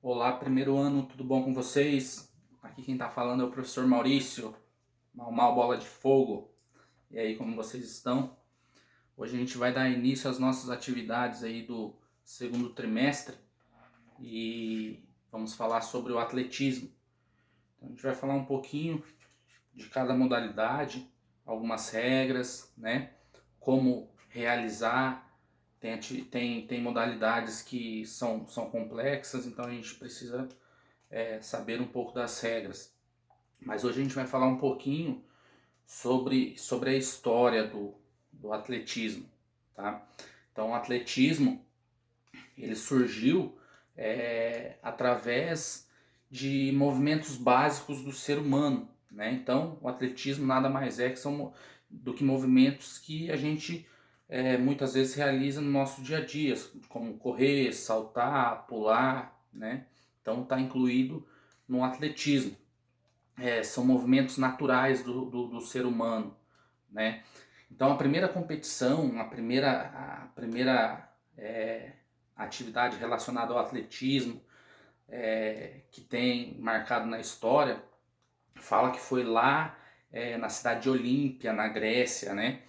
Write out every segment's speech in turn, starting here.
Olá, primeiro ano, tudo bom com vocês? Aqui quem está falando é o professor Maurício, Mal Bola de Fogo. E aí, como vocês estão? Hoje a gente vai dar início às nossas atividades aí do segundo trimestre e vamos falar sobre o atletismo. Então, a gente vai falar um pouquinho de cada modalidade, algumas regras, né? Como realizar. Tem modalidades que são complexas, então a gente precisa saber um pouco das regras. Mas hoje a gente vai falar um pouquinho sobre a história do atletismo, tá? Então o atletismo ele surgiu através de movimentos básicos do ser humano, né? Então o atletismo nada mais é que são do que movimentos que a gente muitas vezes realiza no nosso dia a dia, como correr, saltar, pular, né? Então está incluído no atletismo. São movimentos naturais do ser humano, né? Então a primeira competição, a primeira atividade relacionada ao atletismo que tem marcado na história, fala que foi lá na cidade de Olímpia, na Grécia, né?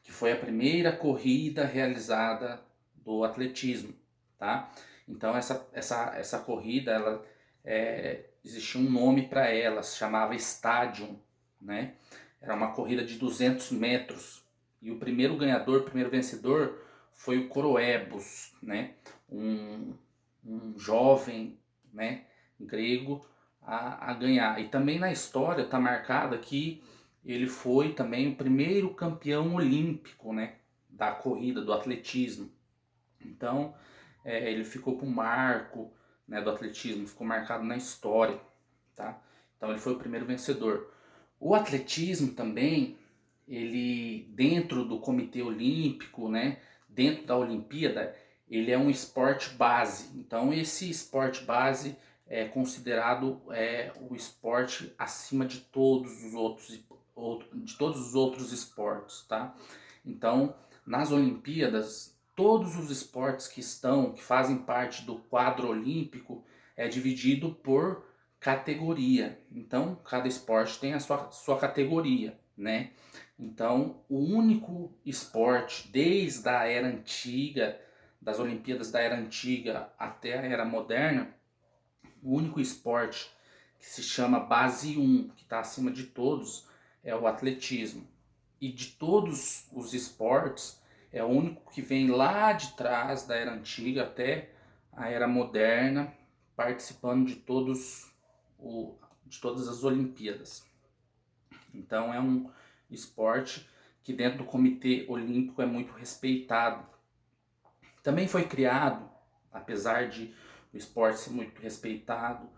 Que foi a primeira corrida realizada do atletismo, tá? Então essa corrida, ela existia um nome para ela, se chamava Stadium, né? Era uma corrida de 200 metros e o primeiro ganhador, o primeiro vencedor foi o Coroebus, né? Um, um jovem, né, grego a ganhar. E também na história está marcado que ele foi também o primeiro campeão olímpico, né, da corrida, do atletismo. Então, ele ficou com o marco, né, do atletismo, ficou marcado na história, tá? Então ele foi o primeiro vencedor. O atletismo também, ele dentro do Comitê Olímpico, né, dentro da Olimpíada, ele é um esporte base. Então esse esporte base é considerado o esporte acima de todos os outros esportes, tá? Então nas Olimpíadas todos os esportes que fazem parte do quadro olímpico é dividido por categoria. Então, cada esporte tem a sua categoria, né? Então, o único esporte desde a era antiga, das Olimpíadas da era antiga até a era moderna, o único esporte que se chama base 1, que está acima de todos, é o atletismo. E de todos os esportes, é o único que vem lá de trás da era antiga até a era moderna, participando de todas as Olimpíadas. Então é um esporte que dentro do Comitê Olímpico é muito respeitado. Também foi criado, apesar de o esporte ser muito respeitado,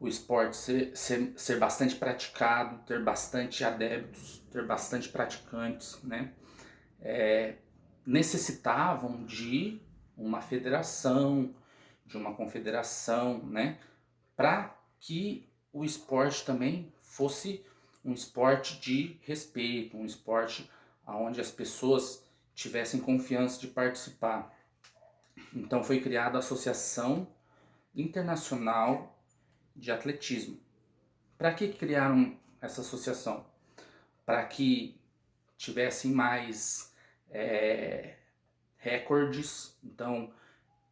o esporte ser bastante praticado, ter bastante adeptos, ter bastante praticantes, né? Necessitavam de uma federação, de uma confederação, né? Para que o esporte também fosse um esporte de respeito, um esporte onde as pessoas tivessem confiança de participar. Então foi criada a Associação Internacional de Atletismo. Para que criaram essa associação? Para que tivessem mais recordes, então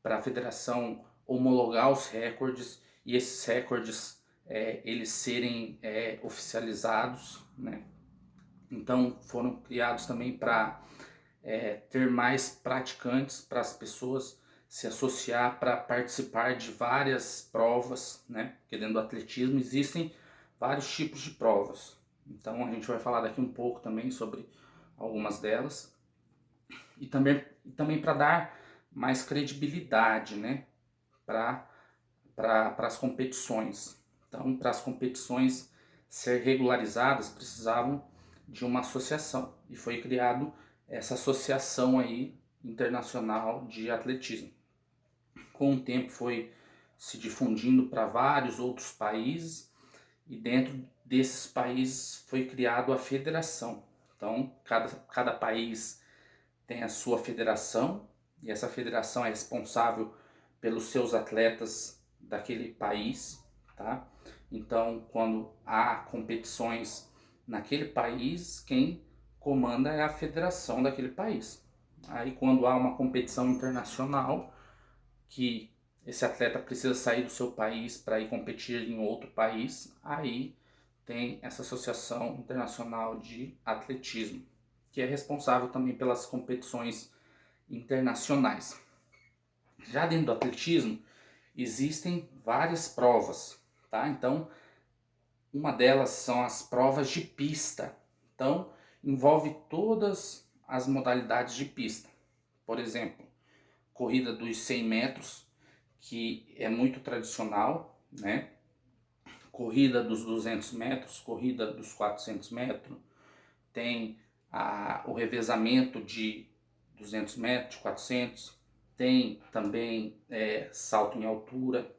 para a federação homologar os recordes e esses recordes eles serem oficializados, né? Então foram criados também para ter mais praticantes, para as pessoas se associar para participar de várias provas, né? Porque dentro do atletismo existem vários tipos de provas. Então a gente vai falar daqui um pouco também sobre algumas delas e também para dar mais credibilidade, né? Para as competições. Então, para as competições ser regularizadas, precisavam de uma associação e foi criado essa associação aí internacional de atletismo. Com o tempo foi se difundindo para vários outros países e dentro desses países foi criado a federação. Então, cada país tem a sua federação e essa federação é responsável pelos seus atletas daquele país, tá? Então, quando há competições naquele país, quem comanda é a federação daquele país. Aí, quando há uma competição internacional, que esse atleta precisa sair do seu país para ir competir em outro país, aí tem essa Associação Internacional de Atletismo, que é responsável também pelas competições internacionais. Já dentro do atletismo, existem várias provas, tá? Então, uma delas são as provas de pista. Então, envolve todas as modalidades de pista. Por exemplo, corrida dos 100 metros, que é muito tradicional, né? Corrida dos 200 metros, corrida dos 400 metros, tem o revezamento de 200 metros, 400, tem também salto em altura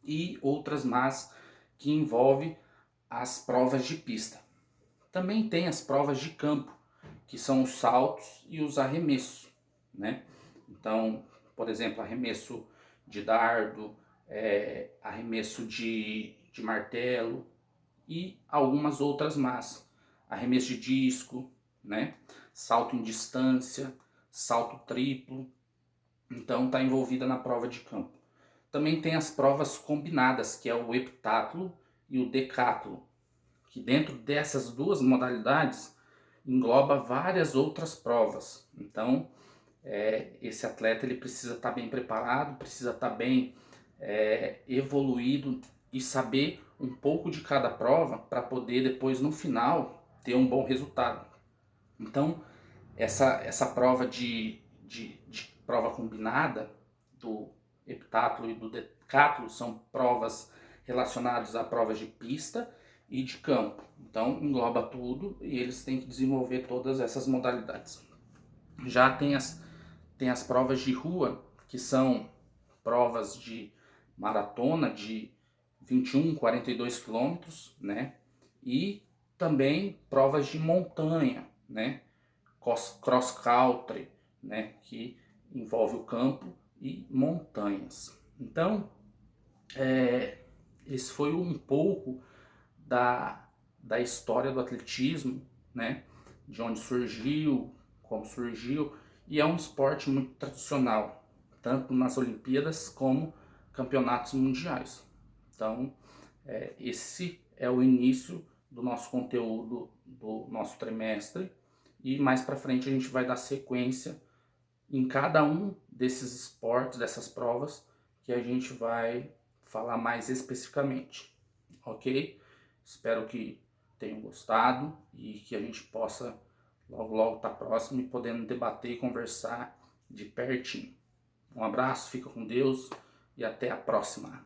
e outras mais que envolve as provas de pista. Também tem as provas de campo, que são os saltos e os arremessos, né? Então, por exemplo, arremesso de dardo, arremesso de martelo e algumas outras mais. Arremesso de disco, né? Salto em distância, salto triplo. Então, está envolvida na prova de campo. Também tem as provas combinadas, que é o heptátulo e o decátulo, que dentro dessas duas modalidades engloba várias outras provas. Então, esse atleta ele precisa estar bem preparado, precisa estar bem evoluído e saber um pouco de cada prova para poder depois no final ter um bom resultado. Então, essa prova de prova combinada do heptátulo e do decátulo são provas relacionadas a provas de pista e de campo. Então engloba tudo e eles têm que desenvolver todas essas modalidades. Já tem as provas de rua, que são provas de maratona de 21, 42 quilômetros, né? E também provas de montanha, né? Cross country, né? Que envolve o campo e montanhas. Então, esse foi um pouco da história do atletismo, né? De onde surgiu, como surgiu, e é um esporte muito tradicional, tanto nas Olimpíadas como campeonatos mundiais. Então, esse é o início do nosso conteúdo do nosso trimestre e mais para frente a gente vai dar sequência em cada um desses esportes, dessas provas, que a gente vai falar mais especificamente, ok? Espero que tenham gostado e que a gente possa logo logo estar próximo e podendo debater e conversar de pertinho. Um abraço, fica com Deus e até a próxima.